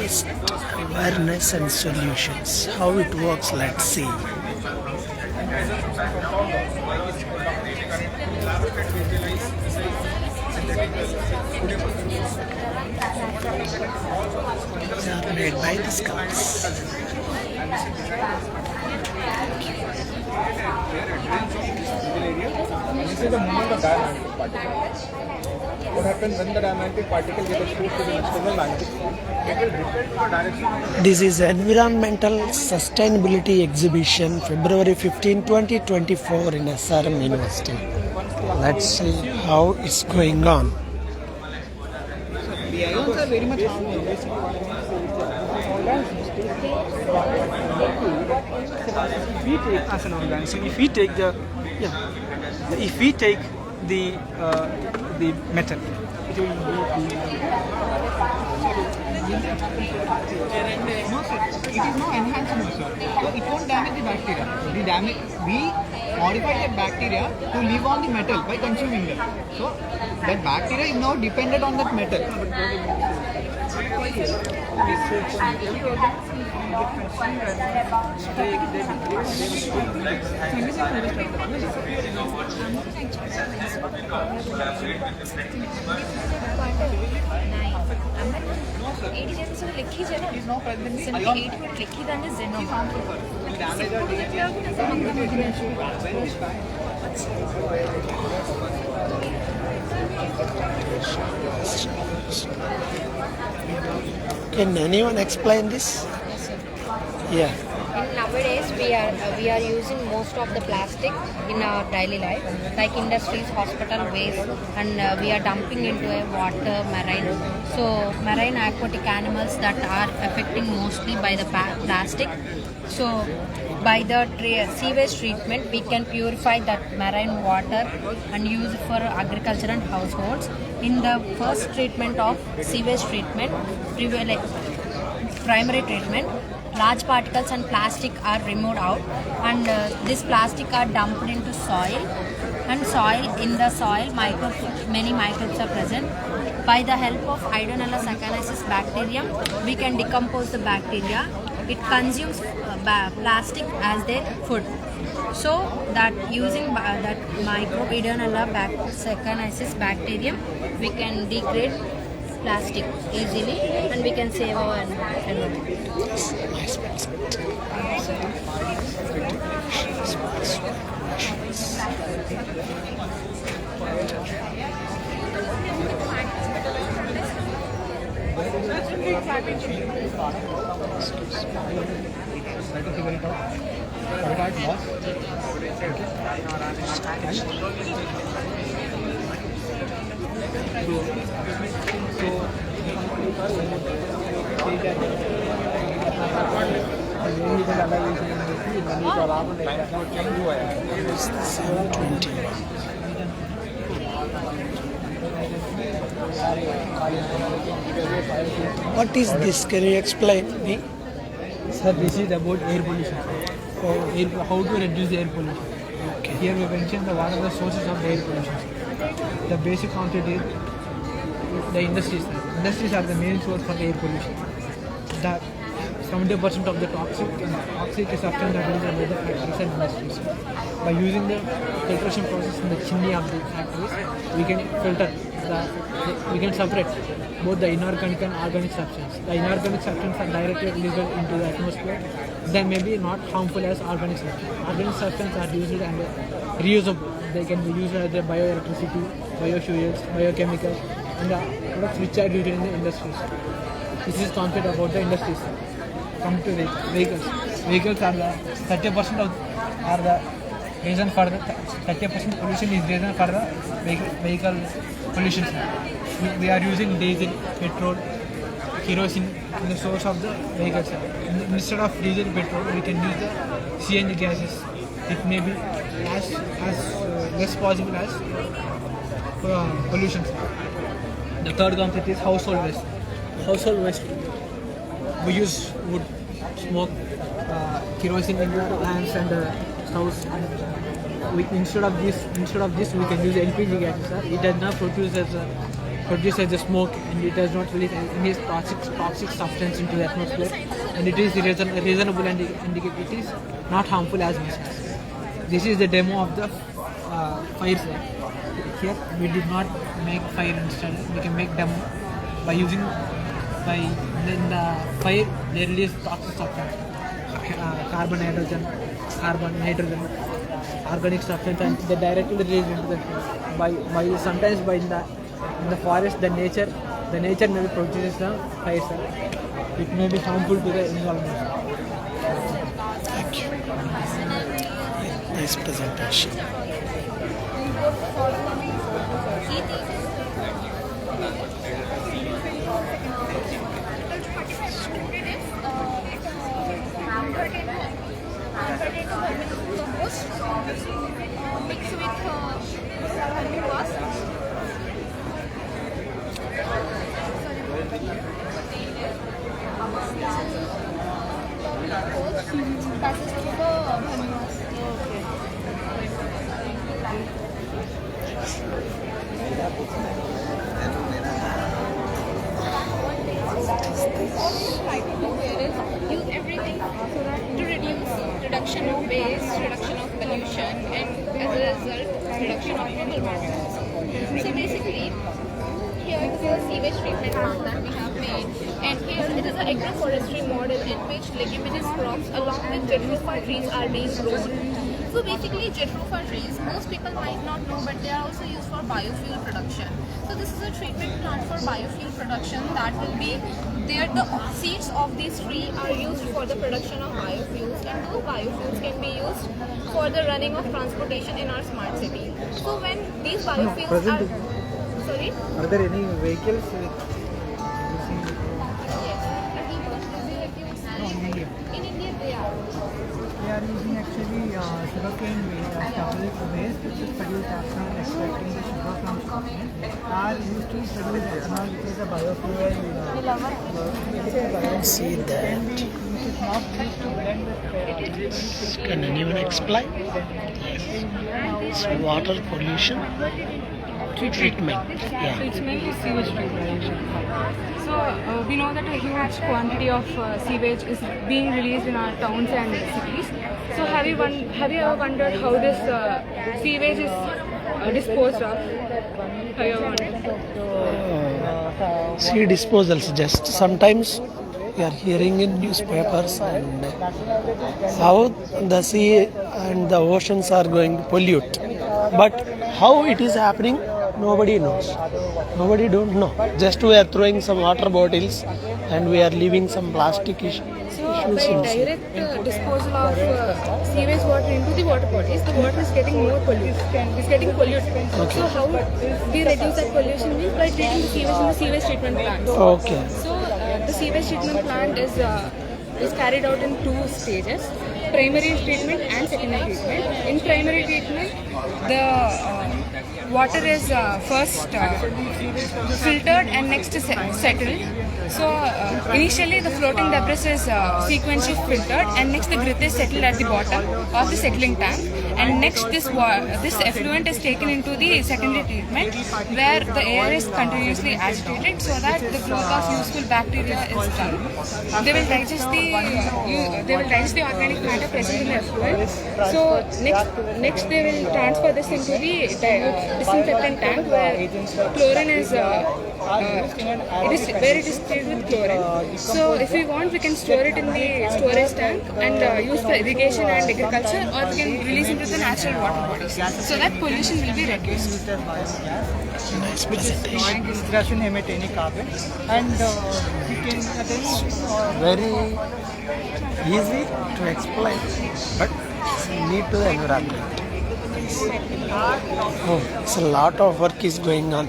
waste awareness and solutions. How it works, let's see. They are made by the scouts. This is the movement of diamantic particles. What happens when the diamantic particle gets exposed to the external magnetic field? It will repel to the direction. This is Environmental Sustainability Exhibition, February 15, 2024 in SRM University. Let's see how it's going on. The ions are very much harmful. If we take as an organism, if we take the metal, it will no sir, it is no enhancement sir. So it won't damage the bacteria. We modify the bacteria to live on the metal by consuming them. So that bacteria is now dependent on that metal. Can anyone explain this? Yes, sir. Yeah. Nowadays, we are using most of the plastic in our daily life, like industries, hospital waste, and we are dumping into a water, marine. So, marine aquatic animals that are affecting mostly by the plastic. So, by the sewage treatment, we can purify that marine water and use it for agriculture and households. In the first treatment of sewage treatment, primary treatment, large particles and plastic are removed out, and this plastic are dumped into soil, and in the soil many microbes are present. By the help of Iodonella saccharomyces bacterium, we can decompose the bacteria. It consumes plastic as their food. So that using that microbe Iodonella saccharomyces bacterium, we can degrade plastic easily and we can save our environment. What is this? Can you explain me? Sir, this is about air pollution. How to reduce air pollution. Okay. Here we mentioned what are the sources of air pollution. The basic concept is the industries. Industries are the main source for air pollution. The 70% of the toxic substances are released by the factories and industries. By using the filtration process in the chimney of the factories, we can separate both the inorganic and organic substances. The inorganic substances are directly released into the atmosphere. They may be not harmful as organic substances. Organic substances are used and reusable. They can be used as bioelectricity, biofuels, biochemicals, and the products which are used in the industries. This is concept about the industries. Come to vehicles. Vehicles are the 30% are the reason for the 30% pollution is reason for the vehicle pollution. We are using diesel, petrol, kerosene in the source of the vehicles. Instead of diesel, petrol, we can use the CNG gases. It may be as less possible as pollution. The third concept is household waste. Household waste. We use wood, smoke, kerosene in the lamps and stoves. Instead of this, we can use LPG gases. It does not produce as produces the smoke and it does not release any toxic substance into the atmosphere, and it is reasonable and it is not harmful as much as. This is the demo of the fire site. Here we did not make fire installed. We can make demo by using in the fire they release toxic substance, carbon, nitrogen, organic substance, and they directly release into the by sometimes by in the forest the nature maybe produces the fire site. It may be harmful to the environment. Thank you. Nice presentation. Mixed with vermiculite. Passes through the use everything to reduction of waste, reduction of pollution, and as a result, reduction of global warming. So basically, here is a sewage treatment plant that we have made, and here it is an agroforestry model in which leguminous crops along with jatropha trees are being grown. So basically, jatropha trees, most people might not know, but they are also used for biofuel production. So this is a treatment plant for biofuel production that will be there. The seeds of these trees are used for the production of biofuels, and those biofuels can be used for the running of transportation in our smart city. So when these biofuels are... Sorry? Are there any vehicles? In India they are. They are using actually sugarcane waste which is produced after extracting the sugar from sugarcane are used to produce ethanol, which is a biofuel. See that. Which is not used to blend with Can anyone explain? It's water pollution treatment. Yeah. It's mainly sewage treatment. So we know that a huge quantity of sewage is being released in our towns and cities. So have you ever wondered how this sewage is disposed of? Have you ever wondered? See disposals. Just sometimes we are hearing in newspapers and how the sea and the oceans are going to pollute. But how it is happening, nobody knows. Nobody don't know. Just we are throwing some water bottles and we are leaving some plastic issues By in sea. direct disposal of sewage water into the water bodies, the water is getting more polluted. It's getting polluted. Okay. So how we reduce that pollution means by treating the sewage in the sewage treatment plant. Okay. So the sewage treatment plant is carried out in two stages: primary treatment and secondary treatment. In primary treatment, the water is first filtered and next settled. So initially the floating debris is sequentially filtered, and next the grit is settled at the bottom of the settling tank, and next this effluent is taken into the secondary treatment where the air is continuously agitated so that the growth of useful bacteria is done. They will digest the organic matter present in the effluent. So next they will transfer this into the disinfectant tank where chlorine is it is filled with chlorine. So if we want, we can store it in the storage tank and use for irrigation and agriculture, or we can release into the natural water bodies so that pollution will be reduced. Nice which presentation. doesn't emit any carbon, and we can Very easy to explain, but need to the environment. Oh, it's a lot of work is going on.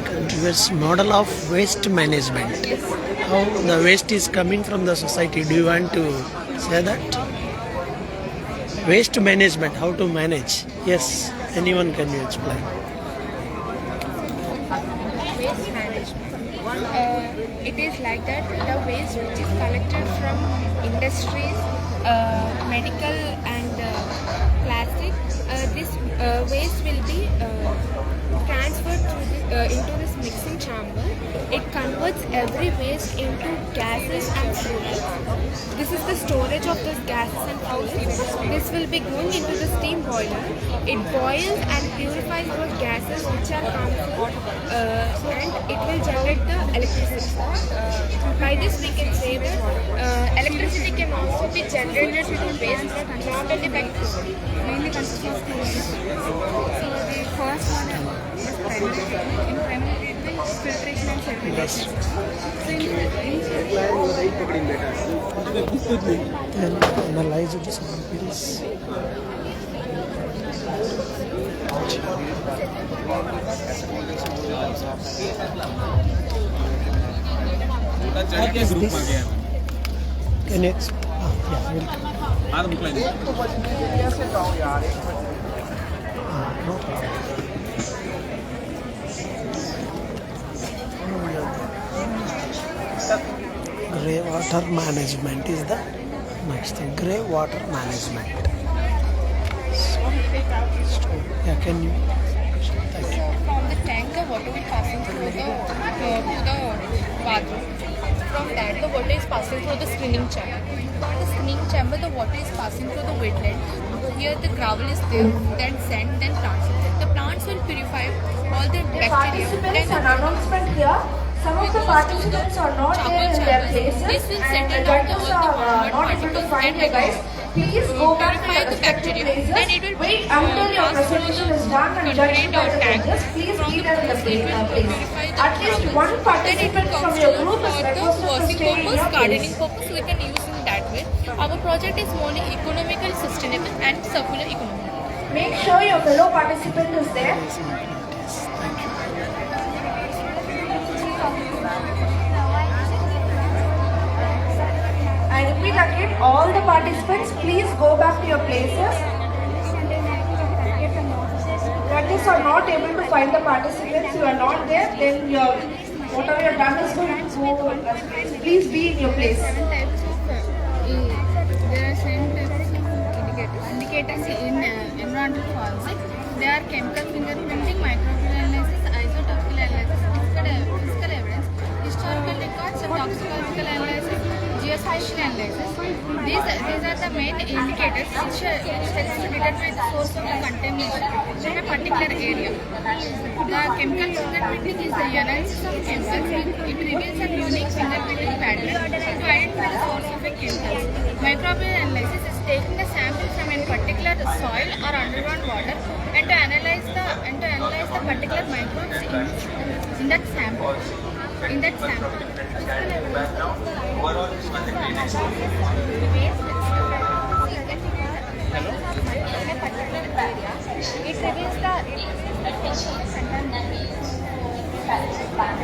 Continuous model of waste management. How the waste is coming from the society. Do you want to say that? Waste management, how to manage? Yes, anyone can you explain? Waste management. It is like that the waste which is collected from industries, medical and plastic, this waste will be transferred into this mixing chamber. It converts every waste into gases and fluids. This is the storage of those gases and fluids. This will be going into the steam boiler. It boils and purifies those gases which are harmful, and it will generate the electricity. By this we can say that electricity can also be generated from waste, not only by mainly consists of two ways. So the first one is primary treatment. In primary treatment, filtration and segregation. So Then analyze the samples. What is this? Can you explain? Yeah, welcome. No problem. Grey water management is the next thing. Grey water management. Yeah, can you? Thank you. From the tank, the water will passing through the bathroom. From that, the water is passing through the screening chamber. From the screening chamber, the water is passing through the wetland. Here, the gravel is there, then sand, then plants. The plants will purify all the bacteria. Participants, an announcement here. Some of the participants are not there in their places, and the judges are not able to find you guys. Please go back to your respective places. Wait until your presentation is done and judged by the judges. Please be there in the place. At least one participant from your group is requested to stay in your Gardening place. purpose, we can use in that way. Our project is more economically sustainable and circular economy. Make sure your fellow participant is there. I repeat again, all the participants, please go back to your places. Judges are not able to find the participants. You are not there, then your whatever you have done is going to go. Please be in your place. There are 7 types of indicators in environmental forensics. They are chemical fingerprinting, microbial analysis, isotopical analysis, physical evidence, historical records, toxicological analysis, geospatial analysis. These are the main indicators which helps to determine the source of the contamination in a particular area. The chemical fingerprinting is the analysis of chemicals. It reveals a unique fingerprinting pattern to identify the source of a chemical. Microbial analysis is taking a sample from a particular soil or underground water and to analyze the particular microbes in that sample. It reveals the that is one plant,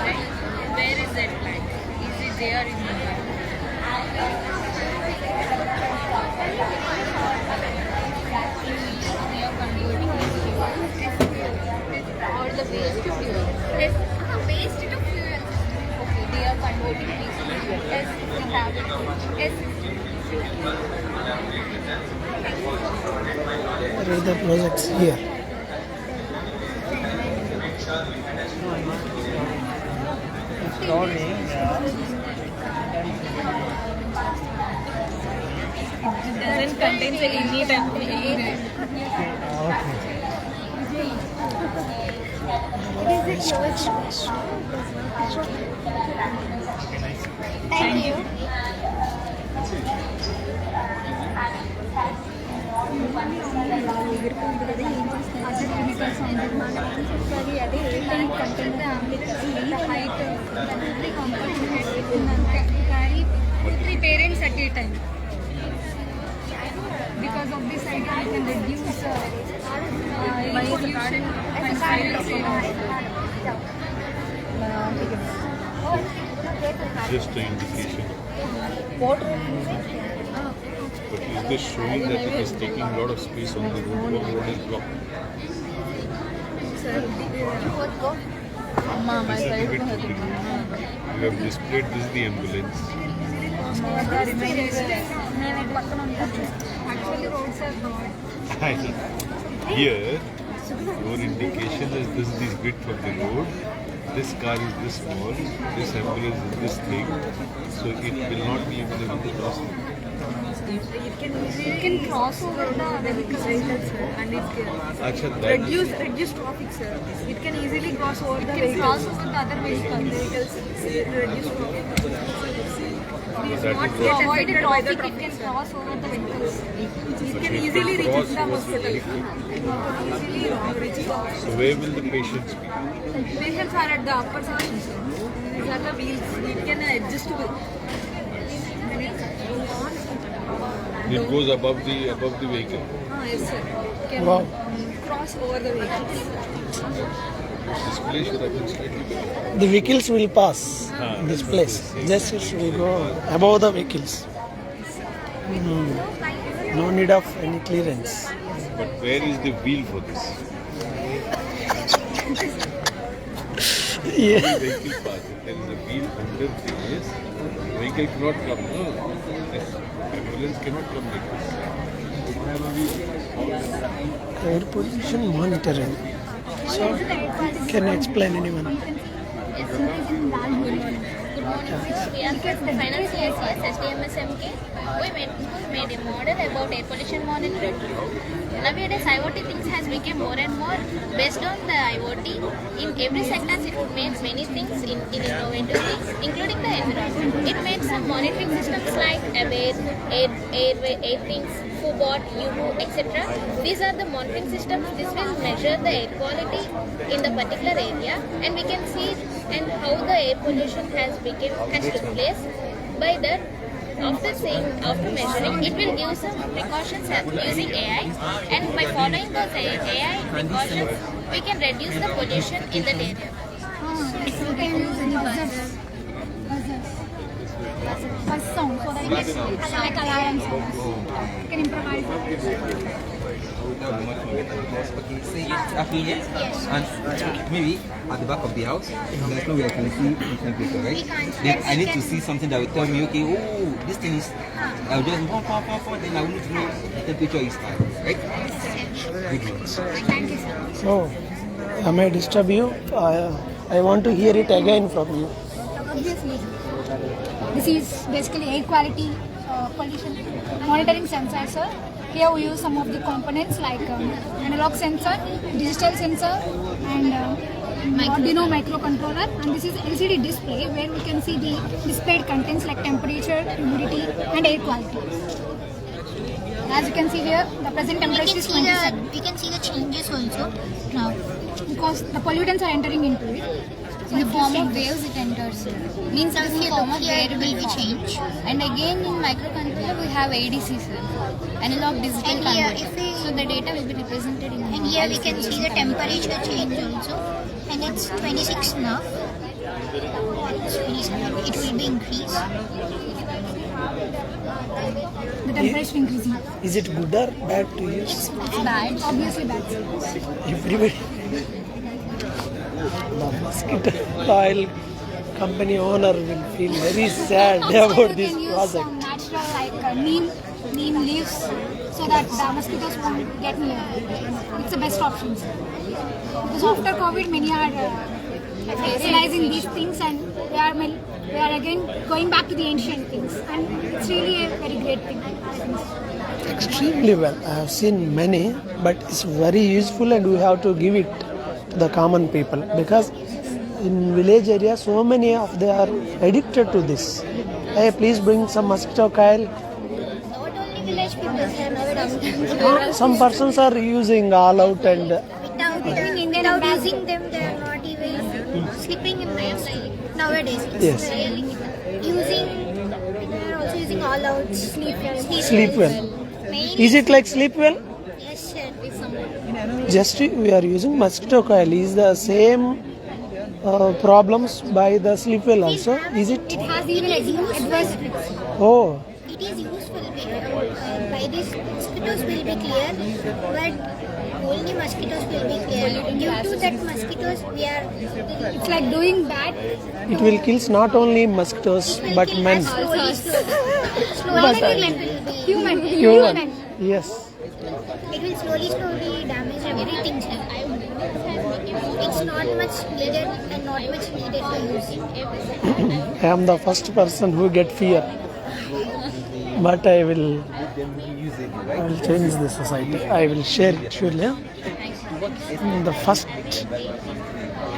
right? Where is that plant? Is it there in the or the waste to fuel? Yes. Waste to fuel. Okay, they are converting these to fuel. Yes, we have it. Yes. What are the projects here? It doesn't contain any type of Thank you. Three parents at a time. Because of this idea, we can reduce pollution by 5%. Just an indication. But is this showing that it is taking a lot of space on the road? What road is blocked? You have displayed this the ambulance. Here, your indication is this width of the road. This car is this small. This ambulance is this thick. So it will not be able to cross. You can cross over the vehicles, sir, and it can Acha, that reduce traffic, sir. It can easily cross over the vehicles. Cross over the other vehicles, reduce traffic. that Not is to avoid the traffic, it can cross over the vehicles. It can easily reach cross the over the hospital. vehicle. Easily reach the So where will the patients be? patients are at the upper section, sir. These are the wheels. It can adjust to It goes above the vehicle. yes, sir. Can Wow. cross over the vehicles. Display should have been slightly better. The vehicles will pass this place. Just it will go above the vehicles. No need of any clearance. But where is the wheel for this? Yeah. Vehicle pass. There is a wheel under this. Vehicle cannot come. No. This ambulance cannot come like this. Air pollution monitoring. So, can you explain anyone? Good morning. We are Finance CSS, SDMSMK. We made a model about air pollution monitoring. Nowadays, IoT things has become more and more based on the IoT. In every sector, it makes many things in innovative things, including the environment. It makes some monitoring systems like ABARE, air things, FUBOT, UBU, etc. These are the monitoring systems. This will measure the air quality in the particular area, and we can see and how the air pollution has took place. By that, after measuring, it will give some precautions using AI, and by following those AI precautions, we can reduce the pollution in that area. Buzz sound so that it gets like alarm sound. You can improvise. Okay, say it's affiliate and maybe at the back of the house, there's no way I can see the temperature, right? Then I need to see something that will tell me, okay, oh, this thing is, I'll just then I will need to know the temperature is high, right? Good one. Thank you, sir. So, am I disturb you? I want to hear it again from you. Obviously, this is basically air quality pollution monitoring sensor, sir. Here we use some of the components like analog sensor, digital sensor, and Arduino microcontroller. And this is LCD display where we can see the displayed contents like temperature, humidity, and air quality. As you can see here, the present temperature is 27. We can see the changes also now. Because the pollutants are entering into it. In the form of waves it enters. Means the form of wave will be changed. And again in microcontroller we have ADC, sir. Analog digital And here, converter. So the data will be represented in And here we can see the temperature change also. And it's 26 now. It's 27. It will be increased. The temperature increasing. Is it good or bad to use? It's bad. Obviously bad. Everybody. The mosquito oil company owner will feel very sad about this You can use project. some natural like neem leaves so that the mosquitoes won't get near. It's the best option. Because after COVID, many are realizing these things, and we are again going back to the ancient things, and it's really a very great thing. Extremely well. I have seen many, but it's very useful, and we have to give it to the common people, because in village area so many of they are addicted to this. Hey, please bring some mosquito coil. Not only village people, sir. Some persons are using all out and Without using them, they are not even sleeping in night nowadays. Yes. Really. They are also using all out sleep sleep well. Is it like sleep well? Yes, sir. Just we are using mosquito coil. Is the same problems by the sleep well also? Is it? It has even adverse effects. Oh, It is useful. By this, mosquitoes will be clear, but only mosquitoes will be there. Due to that mosquitoes, we are. It's like doing bad. It will kill not only mosquitoes but men. Slowly. But, Human. Human. Yes. It will slowly damage everything, sir. It's not much needed and not much needed to use. I am the first person who get fear. But I will change the society. I will share it surely. The first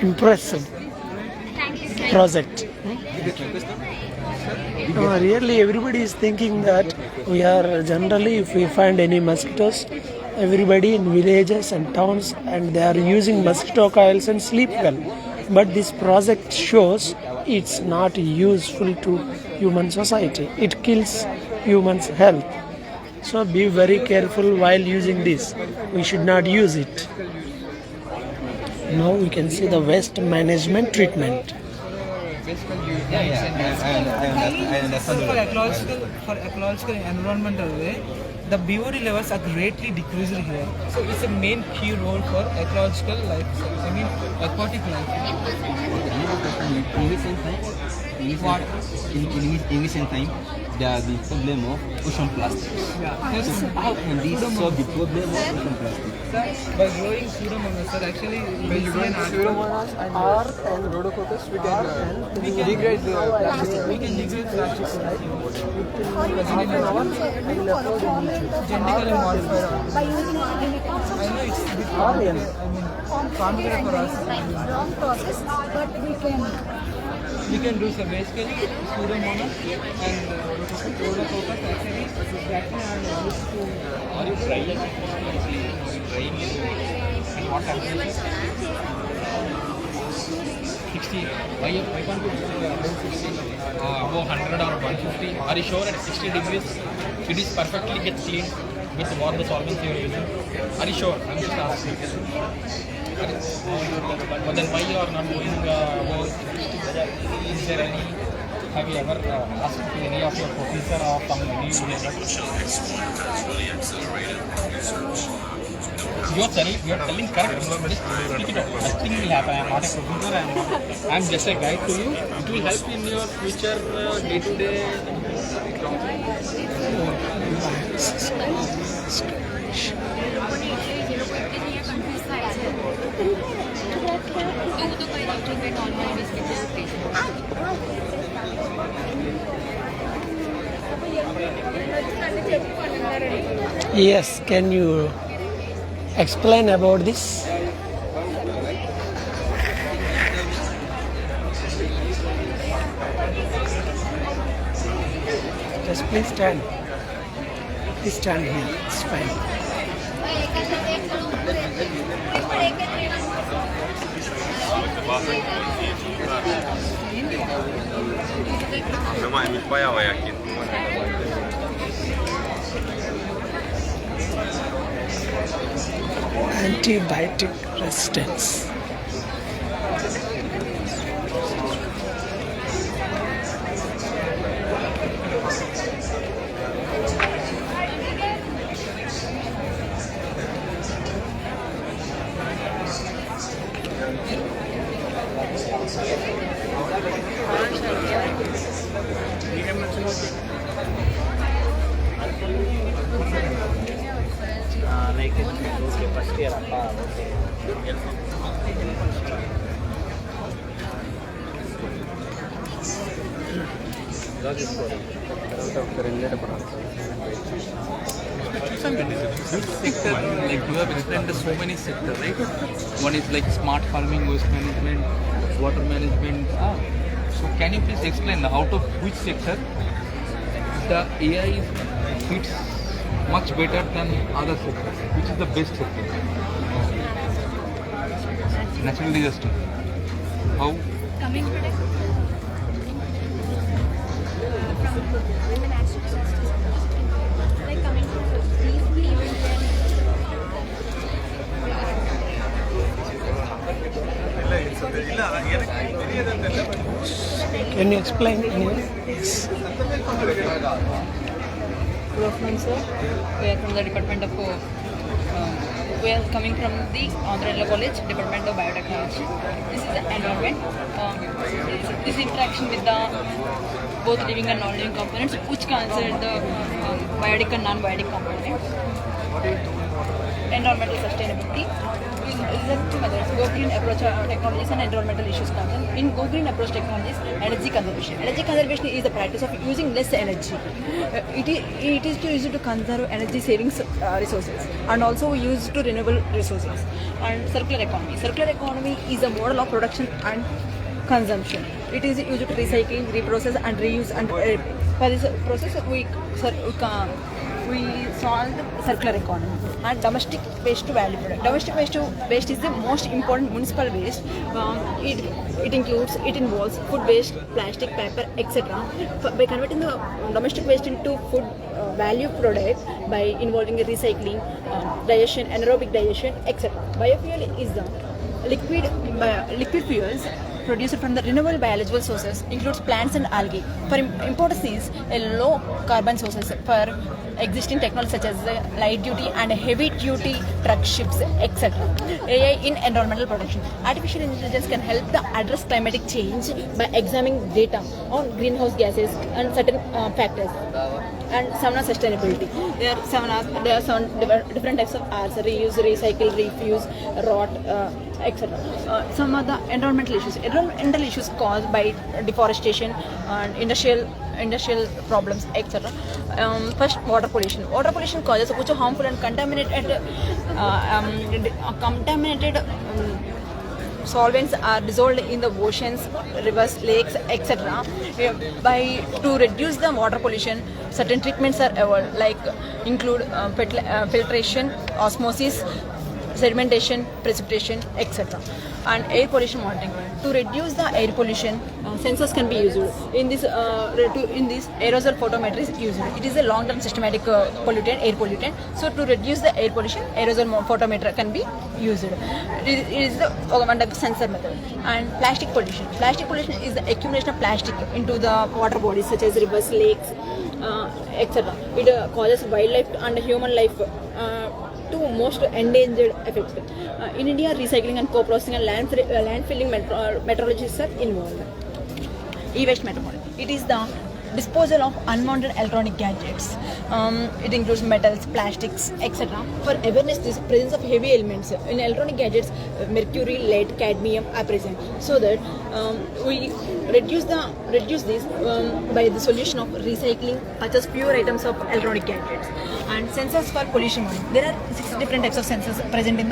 impressive project. Really, everybody is thinking that we are generally, if we find any mosquitoes, everybody in villages and towns, and they are using mosquito coils and sleep well. But this project shows it's not useful to human society. It kills humans' health. So be very careful while using this. We should not use it. Now we can see the waste management treatment. I understand. For ecological environmental way, the BOD levels are greatly decreased here. So it's a main key role for ecological life. Aquatic life. In recent time, there has been problem of ocean plastics. So how can this solve the problem of ocean plastics? By growing pseudomonas, sir, actually we see an pseudomonas and rhodococcus, we can degrade the plastic. We can degrade plastic. Genetically modified. By using organic compounds. I know it's a bit complicated. Complicated for us. Wrong process, but We can do so basically pseudomonas and rhodococcus actually are used to. Are you trying? What happens? 60. Why can't you do above 60? Above 100 or 150? Are you sure at 60 degrees it is perfectly gets cleaned with what the solvents you are using? Are you sure? I'm just asking. But then why you are not doing about? Is there any? Have you ever asked any of your professor or somebody? You are telling correct. Just speak it out. Nothing will happen. I am not a professor. I am just a guide to you. It will help in your future day-to-day. Yes, can you explain about this? Just please stand. Please stand here. It's fine. Antibiotic resistance. Which sector, like you have explained the so many sectors, right? One is like smart farming, waste management, water management. So can you please explain out of which sector the AI fits much better than other sectors? Which is the best sector? Natural disaster. How? coming today from the natural disasters, like coming Can you explain anyone? Good afternoon, sir. We are from the Department of we are coming from the Andhra College, Department of Biotechnology. This is the environment. This interaction with the both living and non-living components, which consider the biotic and non-biotic components. Environmental sustainability. These are two methods: go green approach technologies and environmental issues concerned. In go green approach technologies, energy conservation. Energy conservation is the practice of using less energy. It is used to conserve energy savings resources, and also used to renewable resources. And circular economy. Circular economy is a model of production and consumption. It is used to recycle, reprocess, and reuse. And for this process, we solve the circular economy. And domestic waste to value product. Domestic waste is the most important municipal waste. It involves food waste, plastic, paper, etc. By converting the domestic waste into food value product by involving recycling, digestion, anaerobic digestion, etc. Biofuel is the liquid fuels produced from the renewable biological sources, includes plants and algae. For importance is a low carbon sources for existing technologies such as light duty and heavy duty truck ships, etc. AI in environmental protection. Artificial intelligence can help the address climatic change by examining data on greenhouse gases and certain factors. And some are sustainability. There are some different types of R's: reuse, recycle, refuse, rot, etc. Some are the environmental issues. Environmental issues caused by deforestation and industrial problems, etc. First, water pollution. Water pollution causes which are harmful and contaminated solvents are dissolved in the oceans, rivers, lakes, etc. To reduce the water pollution, certain treatments are evolved, like include filtration, osmosis, sedimentation, precipitation, etc. And air pollution monitoring. To reduce the air pollution, sensors can be used. In this aerosol photometry is used. It is a long-term systematic pollutant, air pollutant. So to reduce the air pollution, aerosol photometer can be used. It is the sensor method. And plastic pollution. Plastic pollution is the accumulation of plastic into the water bodies such as rivers, lakes, etc. It causes wildlife and human life to most endangered effects. In India, recycling and co-processing and landfilling methodologies are involved. E-waste methodology. It is the disposal of unwanted electronic gadgets. It includes metals, plastics, etc. For awareness, this presence of heavy elements in electronic gadgets, mercury, lead, cadmium are present, so that we reduce this by the solution of recycling, purchase fewer items of electronic gadgets. And sensors for pollution monitoring. There are 6 different types of sensors present in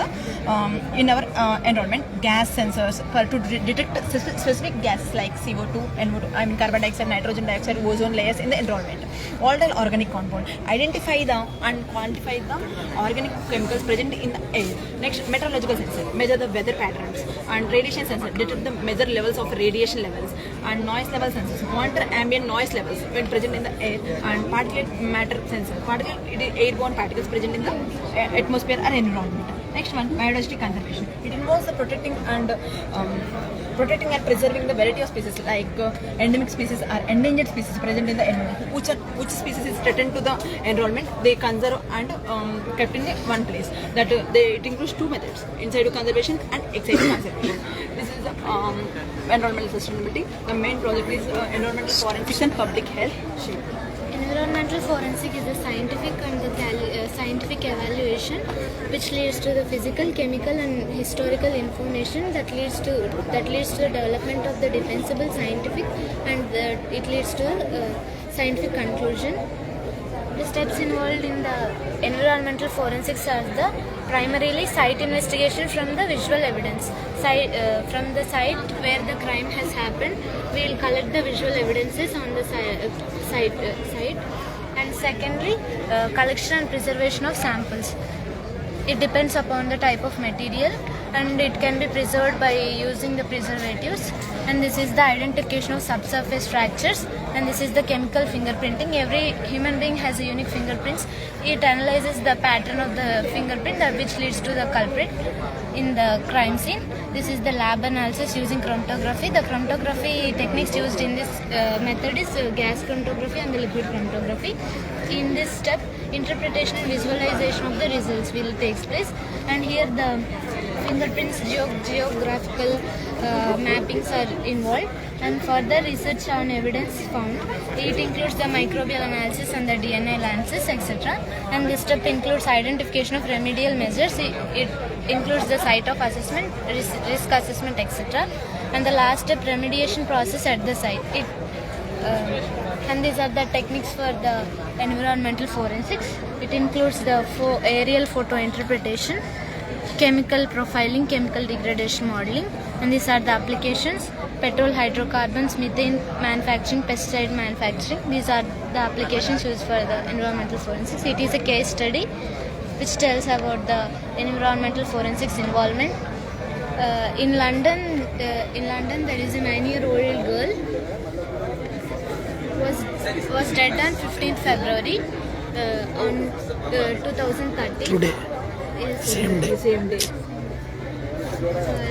our environment. Gas sensors to detect specific gases like CO2, NO2, carbon dioxide, nitrogen dioxide, ozone layers in the environment. Volatile organic compound. Identify and quantify the organic chemicals present in the air. Next, meteorological sensor. Measure the weather patterns. And radiation sensor. Detect the measure levels of radiation levels. And noise level sensors. Monitor ambient noise levels when present in the air. And particulate matter sensor. Airborne particles present in the atmosphere or environment. Next one, biodiversity conservation. It involves the protecting and preserving the variety of species like endemic species or endangered species present in the environment. Which species is threatened to the environment, they conserve and kept in one place. It includes 2 methods: in-situ conservation and ex-situ conservation. This is environmental sustainability. The main project is environmental forensics and public health. Environmental forensic is the scientific and the scientific evaluation which leads to the physical, chemical and historical information that leads to the development of the defensible scientific, and it leads to scientific conclusion. The steps involved in the environmental forensics are the primarily site investigation from the visual evidence. From the site where the crime has happened, we will collect the visual evidences on the site. And secondly, collection and preservation of samples. It depends upon the type of material, and it can be preserved by using the preservatives. And this is the identification of subsurface fractures, and this is the chemical fingerprinting. Every human being has a unique fingerprints. It analyzes the pattern of the fingerprint which leads to the culprit in the crime scene. This is the lab analysis using chromatography. The chromatography techniques used in this method is gas chromatography and the liquid chromatography. in this step, interpretation and visualization of the results will take place. And here the fingerprints geographical mappings are involved, and further research on evidence found. It includes the microbial analysis and the DNA analysis, etc. And this step includes identification of remedial measures. It includes the site of assessment, risk assessment, etc. And the last step, remediation process at the site. And these are the techniques for the environmental forensics. It includes the aerial photo interpretation, chemical profiling, chemical degradation modeling, and these are the applications: petrol, hydrocarbons, methane manufacturing, pesticide manufacturing. These are the applications used for the environmental forensics. It is a case study which tells about the environmental forensics involvement. In London, there is a 9-year-old girl was dead on 15th February on 2013. Today. Yes, Same day. Same day.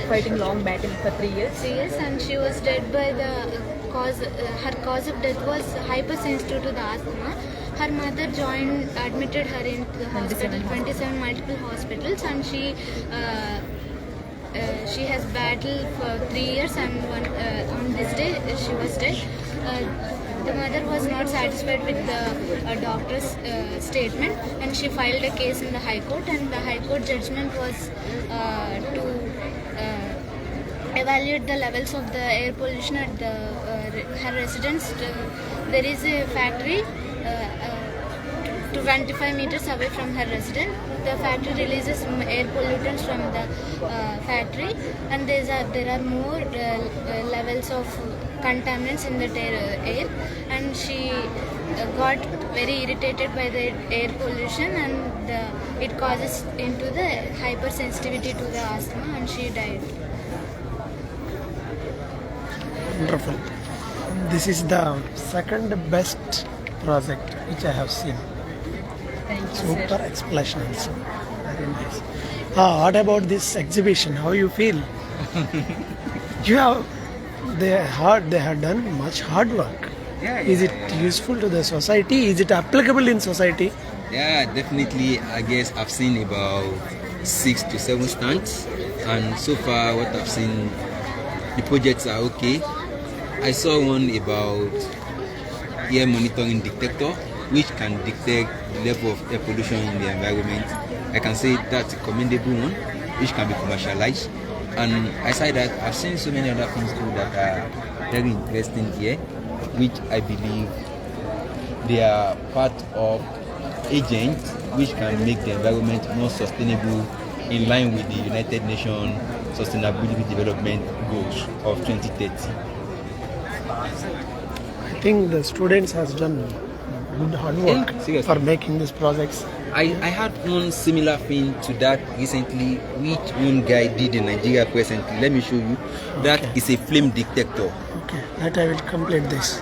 Fighting long battle for 3 years. 3 years, and she was dead by the cause. Her cause of death was hypersensitive to the asthma. Her mother admitted her in the hospital, 27 multiple hospitals, and she has battled for 3 years, and on this day she was dead. The mother was not satisfied with the doctor's statement, and she filed a case in the High Court, and the High Court judgment was to evaluate the levels of the air pollution at her residence. There is a factory 25 meters away from her residence. The factory releases air pollutants from the factory, and there are more levels of contaminants in the air, and she got very irritated by the air pollution, and it causes into the hypersensitivity to the asthma, and she died. Wonderful. This is the second best project which I have seen. Thank you, Super sir. explanation also. Very nice. What about this exhibition? How you feel? They have done much hard work. Is it useful to the society? Is it applicable in society? Yeah, definitely. I guess I've seen about 6 to 7 stands, and so far what I've seen, the projects are okay. I saw one about air monitoring detector, which can detect the level of air pollution in the environment. I can say that's a commendable one, which can be commercialized. And aside that, I've seen so many other things too that are very interesting here, which I believe they are part of agents which can make the environment more sustainable in line with the United Nations Sustainability Development Goals of 2030. I think the students has done good hard work seriously. for making these projects. I had one similar thing to that recently, which one guy did in Nigeria presently. Let me show you. That is a flame detector. Okay, that I will complete this.